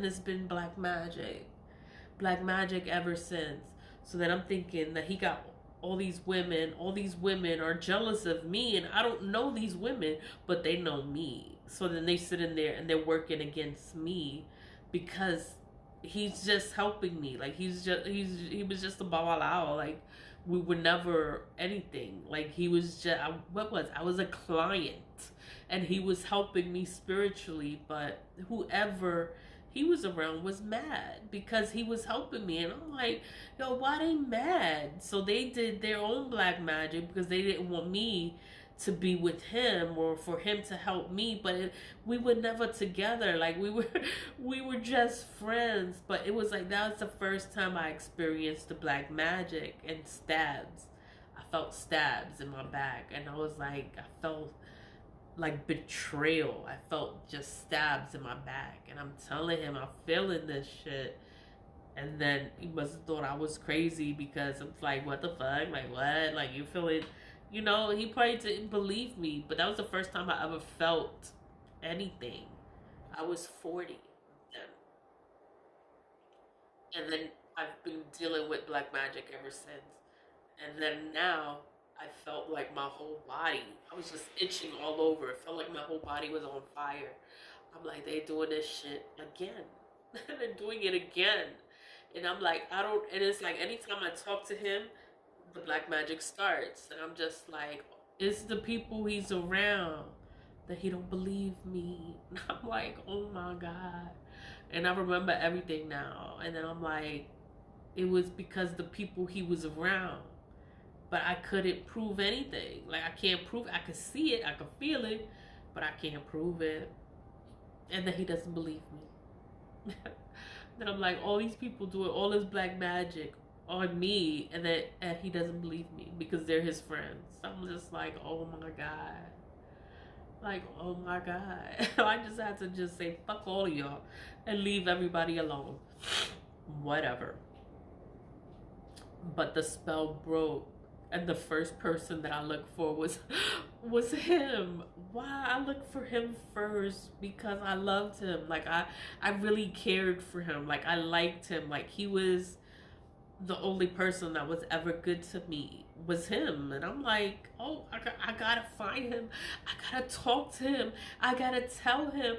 and it's been black magic. Black magic ever since. So then I'm thinking that he got all these women are jealous of me, and I don't know these women, but they know me. So then they sit in there and they're working against me because he's just helping me. Like he was just a babalao. Like we were never anything. Like he was just I was a client, and he was helping me spiritually, but whoever he was around was mad because he was helping me. And I'm like, yo, why they mad? So they did their own black magic because they didn't want me to be with him or for him to help me. But we were never together. Like we were just friends. But it was like, that was the first time I experienced the black magic and stabs. I felt stabs in my back, and I was like, I felt like betrayal. I felt just stabs in my back, and I'm telling him I'm feeling this shit. And then he must have thought I was crazy because it's like, what the fuck? Like, what? Like, you feeling, he probably didn't believe me, but that was the first time I ever felt anything. I was 40 then. And then I've been dealing with black magic ever since. And then now I felt like my whole body, I was just itching all over. It felt like my whole body was on fire. I'm like, they doing this shit again. They're doing it again. And I'm like, I don't, and it's like anytime I talk to him, the black magic starts. And I'm just like, it's the people he's around that he don't believe me. And I'm like, oh my God. And I remember everything now. And then I'm like, it was because the people he was around. But I couldn't prove anything. Like, I can't prove, I could see it, I could feel it, but I can't prove it. And then he doesn't believe me. Then I'm like, all these people doing all this black magic on me, and he doesn't believe me because they're his friends. I'm just like, oh my God. Like, oh my God. I just had to just say, fuck all of y'all and leave everybody alone. Whatever. But the spell broke, and the first person that I looked for was him. Why I looked for him first? Because I loved him. Like I really cared for him. Like I liked him. Like he was the only person that was ever good to me was him. And I'm like, oh, I gotta find him. I gotta talk to him. I gotta tell him.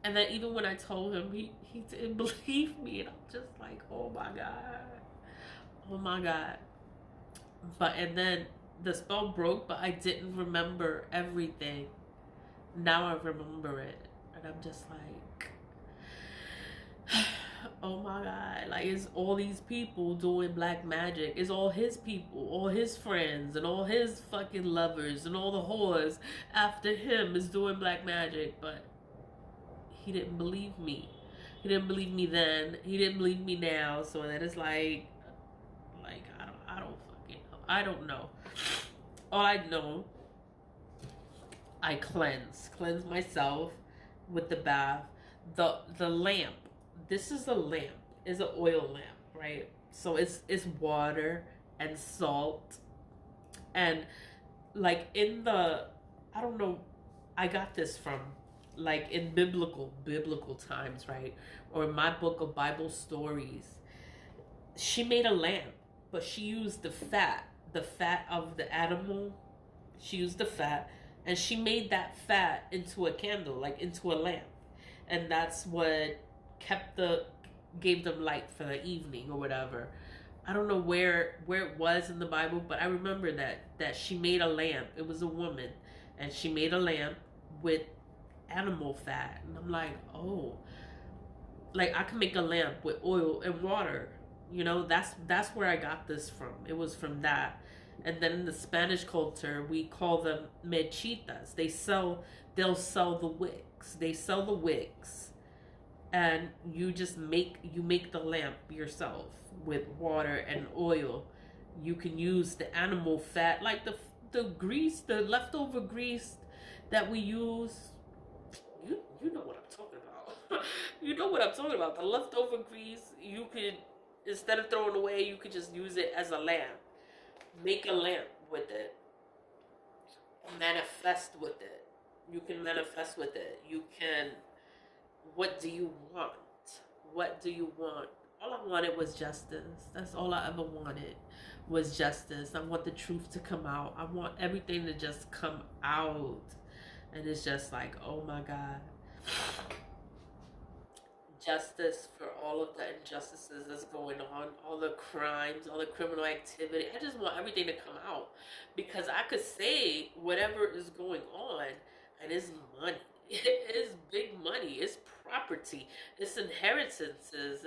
And then even when I told him, he didn't believe me. And I'm just like, oh my God. Oh my God. And then the spell broke, but I didn't remember everything. Now I remember it. And I'm just like, oh my God. Like, it's all these people doing black magic. It's all his people, all his friends, and all his fucking lovers, and all the whores after him is doing black magic. But he didn't believe me. He didn't believe me then. He didn't believe me now. So then it's like I don't know. All I know, I cleanse myself with the bath. The lamp. This is a lamp. Is an oil lamp, right? So it's water and salt, and like in the, I don't know. I got this from like in biblical times, right? Or in my book of Bible stories. She made a lamp, but she used the fat of the animal. She used the fat, and she made that fat into a candle, like into a lamp. And that's what gave them light for the evening or whatever. I don't know where it was in the Bible, but I remember that she made a lamp. It was a woman, and she made a lamp with animal fat. And I'm like, oh, like I can make a lamp with oil and water. That's where I got this from. It was from that. And then in the Spanish culture, we call them mechitas. They'll sell the wicks. They sell the wicks, and you make the lamp yourself with water and oil. You can use the animal fat, like the grease, the leftover grease that we use. You know what I'm talking about. You know what I'm talking about. The leftover grease, you could, instead of throwing away, you could just use it as a lamp. Make a lamp with it. Manifest with it. You can manifest with it. You can, what do you want? what do you want? All I wanted was justice. That's all I ever wanted was justice. I want the truth to come out. I want everything to just come out. And it's just like, oh my God. Justice for all of the injustices that's going on, all the crimes, all the criminal activity. I just want everything to come out because I could say whatever is going on and it's money. It's big money. It's property. It's inheritances.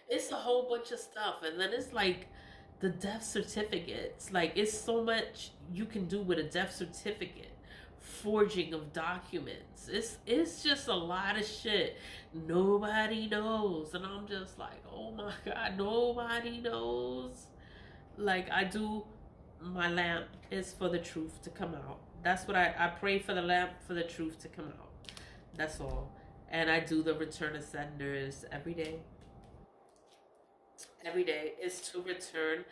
It's a whole bunch of stuff. And then it's like the death certificates. Like it's so much you can do with a death certificate. Forging of documents. It's just a lot of shit. Nobody knows. And I'm just like, oh my God, nobody knows. Like I do, my lamp is for the truth to come out. That's what I pray for, the lamp for the truth to come out. That's all. And I do the return of senders every day. Every day is to return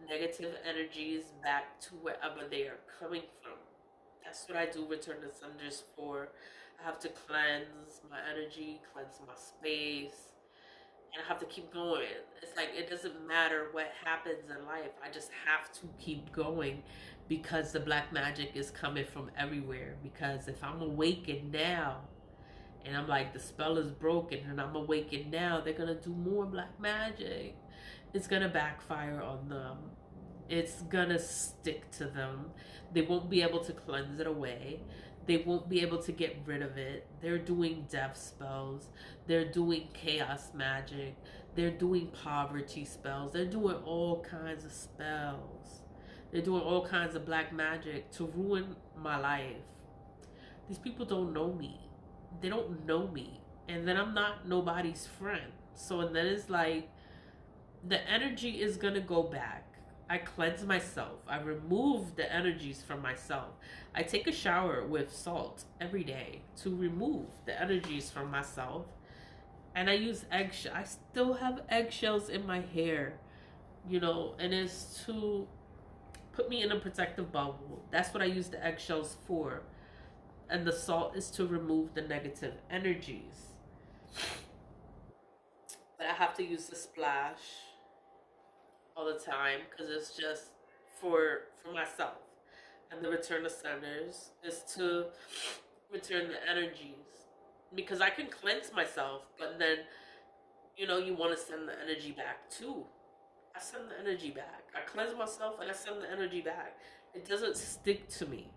negative energies back to wherever they are coming from. That's what I do return to senders for. I have to cleanse my energy, cleanse my space, and I have to keep going. It's like it doesn't matter what happens in life. I just have to keep going because the black magic is coming from everywhere. Because if I'm awakened now and I'm like, the spell is broken and I'm awakened now, they're going to do more black magic. It's going to backfire on them. It's gonna stick to them. They won't be able to cleanse it away. They won't be able to get rid of it. They're doing death spells. They're doing chaos magic. They're doing poverty spells. They're doing all kinds of spells. They're doing all kinds of black magic to ruin my life. These people don't know me. They don't know me. And then I'm not nobody's friend. So and then it's like the energy is gonna go back. I cleanse myself. I remove the energies from myself. I take a shower with salt every day to remove the energies from myself. And I use eggshells. I still have eggshells in my hair, and it's to put me in a protective bubble. That's what I use the eggshells for. And the salt is to remove the negative energies. But I have to use the splash all the time because it's just for myself. And the return of centers is to return the energies, because I can cleanse myself, but then you want to send the energy back too. I send the energy back. I cleanse myself and I send the energy back. It doesn't stick to me.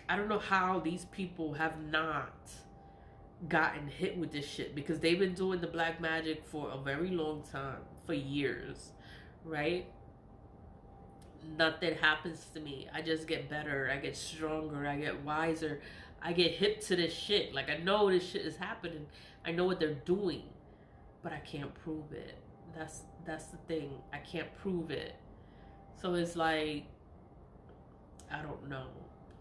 I don't know how these people have not gotten hit with this shit, because they've been doing the black magic for a very long time, for years, right? Nothing happens to me. I just get better. I get stronger. I get wiser. I get hip to this shit. Like, I know this shit is happening. I know what they're doing, but I can't prove it. That's the thing. I can't prove it. So it's like, I don't know.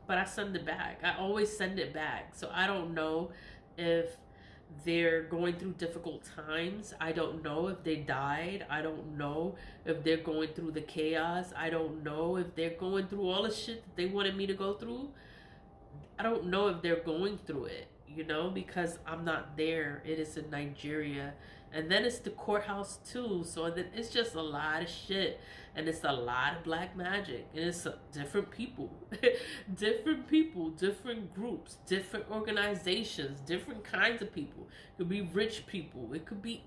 But I send it back. I always send it back. So I don't know if they're going through difficult times. I don't know if they died. I don't know if they're going through the chaos. I don't know if they're going through all the shit that they wanted me to go through. I don't know if they're going through it, because I'm not there. It is in Nigeria. And then it's the courthouse too. So then it's just a lot of shit. And it's a lot of black magic. And it's different people. Different people, different groups, different organizations, different kinds of people. It could be rich people. It could be